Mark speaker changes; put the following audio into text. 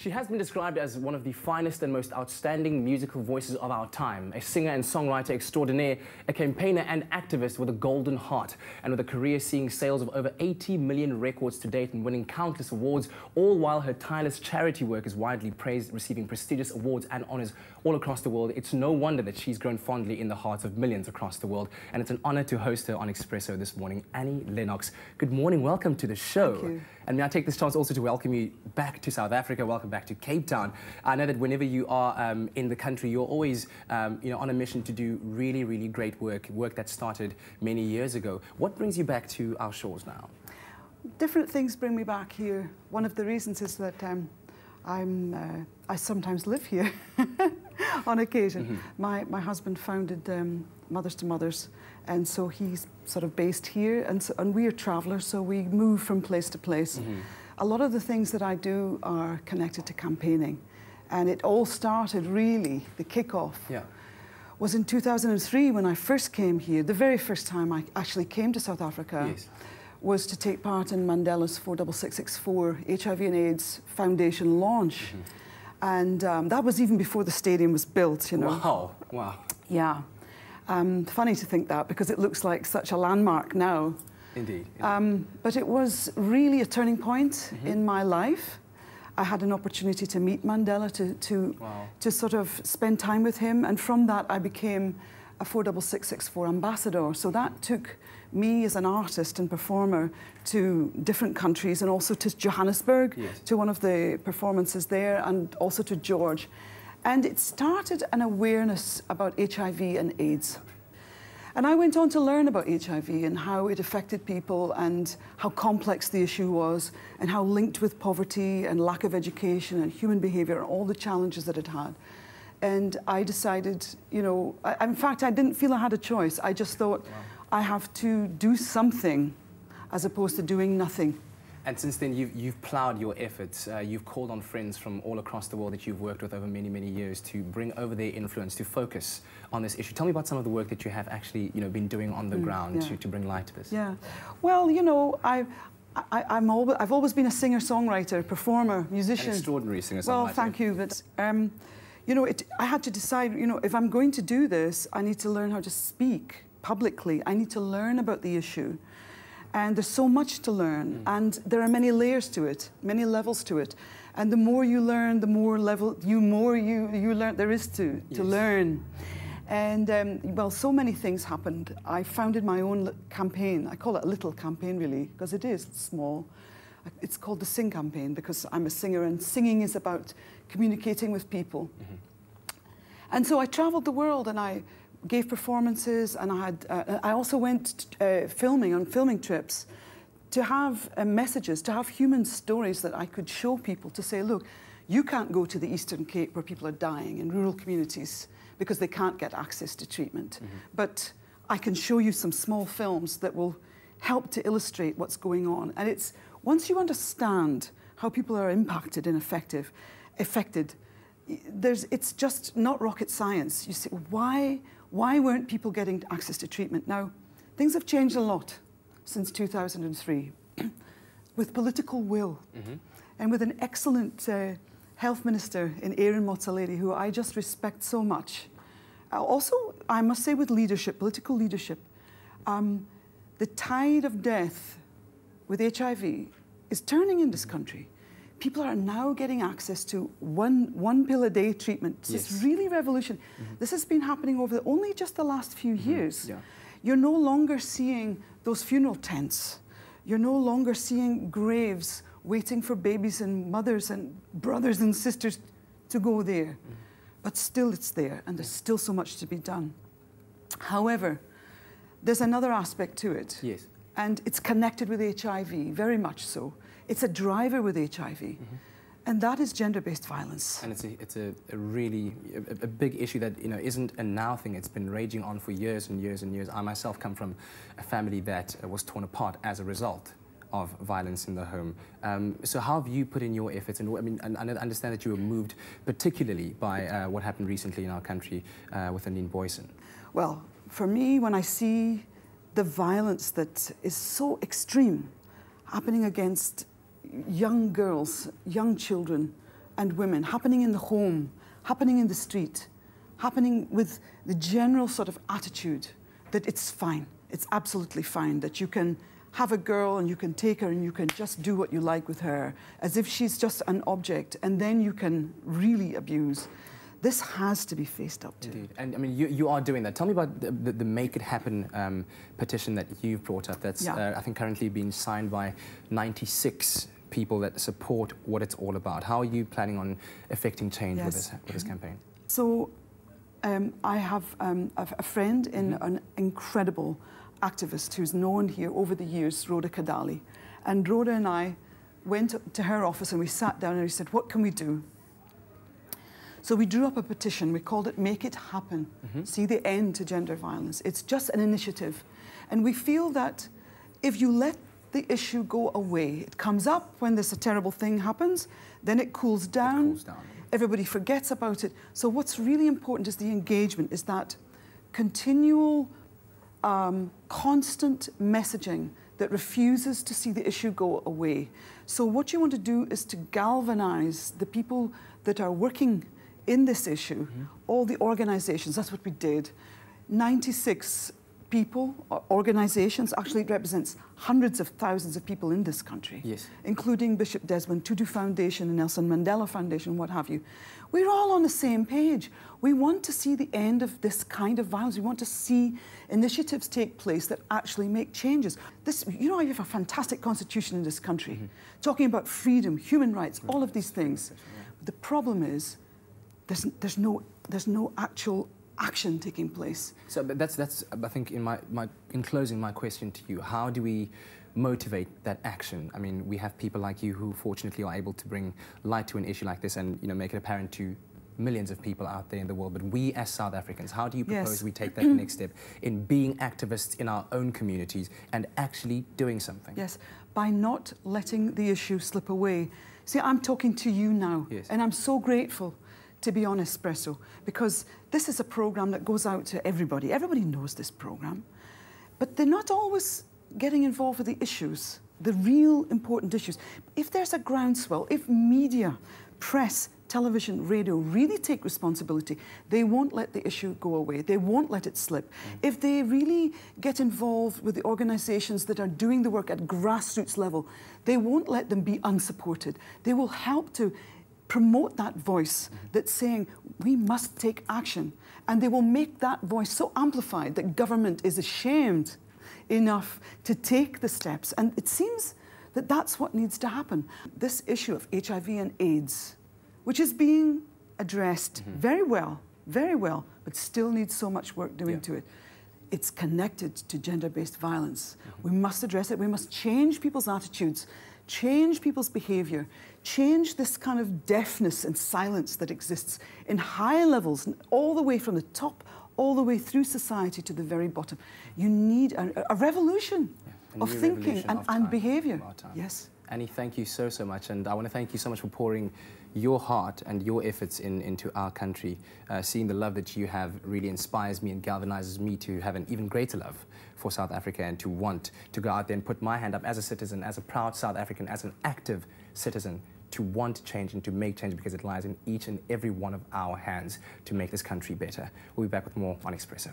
Speaker 1: She has been described as one of the finest and most outstanding musical voices of our time, a singer and songwriter extraordinaire, a campaigner and activist with a golden heart, and with a career seeing sales of over 80 million records to date and winning countless awards, all while her tireless charity work is widely praised, receiving prestigious awards and honors all across the world. It's no wonder that she's grown fondly in the hearts of millions across the world, and it's an honor to host her on Expresso this morning. Annie Lennox, good morning, welcome to the show.
Speaker 2: Thank you.
Speaker 1: And may I take this chance also to welcome you back to South Africa, welcome back to Cape Town. I know that whenever you are in the country, you're always on a mission to do really, really great work that started many years ago. What brings you back to our shores now?
Speaker 2: Different things bring me back here. One of the reasons is that I sometimes live here on occasion. Mm-hmm. My husband founded Mothers to Mothers, and so he's sort of based here, and we are travellers, so we move from place to place. Mm-hmm. A lot of the things that I do are connected to campaigning, and it all started really, the kickoff was in 2003 when I first came here. The very first time I actually came to South Africa. Yes. Was to take part in Mandela's 46664 HIV and AIDS Foundation launch. Mm-hmm. And that was even before the stadium was built, you know.
Speaker 1: Wow, wow.
Speaker 2: Yeah. Funny to think that, because it looks like such a landmark now.
Speaker 1: Indeed.
Speaker 2: But it was really a turning point in my life. I had an opportunity to meet Mandela, to sort of spend time with him, and from that I became a 46664 ambassador. So that took me as an artist and performer to different countries, and also to Johannesburg, to one of the performances there, and also to George. And it started an awareness about HIV and AIDS. And I went on to learn about HIV and how it affected people, and how complex the issue was, and how linked with poverty and lack of education and human behavior and all the challenges that it had. And I decided, you know, in fact, I didn't feel I had a choice. I just thought, I have to do something as opposed to doing nothing.
Speaker 1: And since then, you've ploughed your efforts. You've called on friends from all across the world that you've worked with over many, many years to bring over their influence, to focus on this issue. Tell me about some of the work that you have actually, been doing on the ground to bring light to this. Yeah.
Speaker 2: Well, you know, I've always been a singer-songwriter, performer, musician.
Speaker 1: An extraordinary singer-songwriter.
Speaker 2: Well, thank you. But you know, I had to decide, you know, if I'm going to do this, I need to learn how to speak publicly. I need to learn about the issue. And there's so much to learn, and there are many layers to it, many levels to it. And the more you learn, the more you learn there is to learn. And well, so many things happened. I founded my own campaign. I call it a little campaign, really, because it is small. It's called the Sing Campaign, because I'm a singer, and singing is about communicating with people. And so I traveled the world, and I gave performances, and I also went on filming trips to have messages, to have human stories that I could show people, to say, look, you can't go to the Eastern Cape where people are dying in rural communities because they can't get access to treatment. But I can show you some small films that will help to illustrate what's going on. And it's, once you understand how people are impacted and affected, it's just not rocket science. You say, why weren't people getting access to treatment? Now, things have changed a lot since 2003, with political will, and with an excellent health minister in Aaron Motsoaledi, who I just respect so much. Also, I must say, with leadership, political leadership, the tide of death with HIV is turning in this country. People are now getting access to one pill a day treatment. This is really revolution. This has been happening over only just the last few years. You're no longer seeing those funeral tents. You're no longer seeing graves waiting for babies and mothers and brothers and sisters to go there. But still it's there, and there's still so much to be done. However, there's another aspect to it. And it's connected with HIV, very much so. It's a driver with HIV, and that is gender-based violence. And
Speaker 1: it's a really big issue that isn't a now thing. It's been raging on for years and years and years. I myself come from a family that was torn apart as a result of violence in the home. So how have you put in your efforts? And I mean, I understand that you were moved particularly by what happened recently in our country with Aline Boyson.
Speaker 2: Well, for me, when I see the violence that is so extreme happening against young girls, young children, and women, happening in the home, happening in the street, happening with the general sort of attitude that it's fine, it's absolutely fine, that you can have a girl and you can take her and you can just do what you like with her, as if she's just an object, and then you can really abuse. This has to be faced up to.
Speaker 1: Indeed. And I mean, you are doing that. Tell me about the Make It Happen petition that you've brought up. That's, I think, currently being signed by 96 people that support what it's all about. How are you planning on effecting change with this campaign?
Speaker 2: So I have a friend, an incredible activist who's known here over the years, Rhoda Kadali. And Rhoda and I went to her office and we sat down and we said, what can we do? So we drew up a petition. We called it Make It Happen. See the end to gender violence. It's just an initiative. And we feel that if you let the issue go away, it comes up when there's a terrible thing happens, then it cools down. Everybody forgets about it. So what's really important is the engagement, is that continual, constant messaging that refuses to see the issue go away. So what you want to do is to galvanize the people that are working in this issue, all the organizations. That's what we did. 96 people, organizations, actually it represents hundreds of thousands of people in this country, including Bishop Desmond Tutu Foundation and Nelson Mandela Foundation, what have you. We're all on the same page. We want to see the end of this kind of violence. We want to see initiatives take place that actually make changes. This, you know, you have a fantastic constitution in this country, talking about freedom, human rights, all of these things. The problem is, there's no actual action taking place.
Speaker 1: So but that's I think in closing my question to you, how do we motivate that action? I mean, we have people like you who fortunately are able to bring light to an issue like this and, you know, make it apparent to millions of people out there in the world. But we as South Africans, how do you propose we take that next step in being activists in our own communities and actually doing something?
Speaker 2: Yes, by not letting the issue slip away. See, I'm talking to you now, and I'm so grateful to be on Espresso, because this is a program that goes out to everybody. Everybody knows this program, but they're not always getting involved with the issues, the real important issues. If there's a groundswell, if media, press, television, radio really take responsibility, they won't let the issue go away. They won't let it slip. If they really get involved with the organizations that are doing the work at grassroots level, they won't let them be unsupported. They will help to promote that voice that's saying we must take action, and they will make that voice so amplified that government is ashamed enough to take the steps. And it seems that that's what needs to happen. This issue of HIV and AIDS, which is being addressed very well, but still needs so much work doing to it. It's connected to gender-based violence. We must address it. We must change people's attitudes, change people's behavior, change this kind of deafness and silence that exists in high levels, all the way from the top, all the way through society to the very bottom. You need a revolution of thinking and behavior. Yes.
Speaker 1: Annie, thank you so much, and I want to thank you so much for pouring your heart and your efforts into our country. Seeing the love that you have really inspires me and galvanizes me to have an even greater love for South Africa and to want to go out there and put my hand up as a citizen, as a proud South African, as an active citizen, to want change and to make change, because it lies in each and every one of our hands to make this country better. We'll be back with more on Espresso.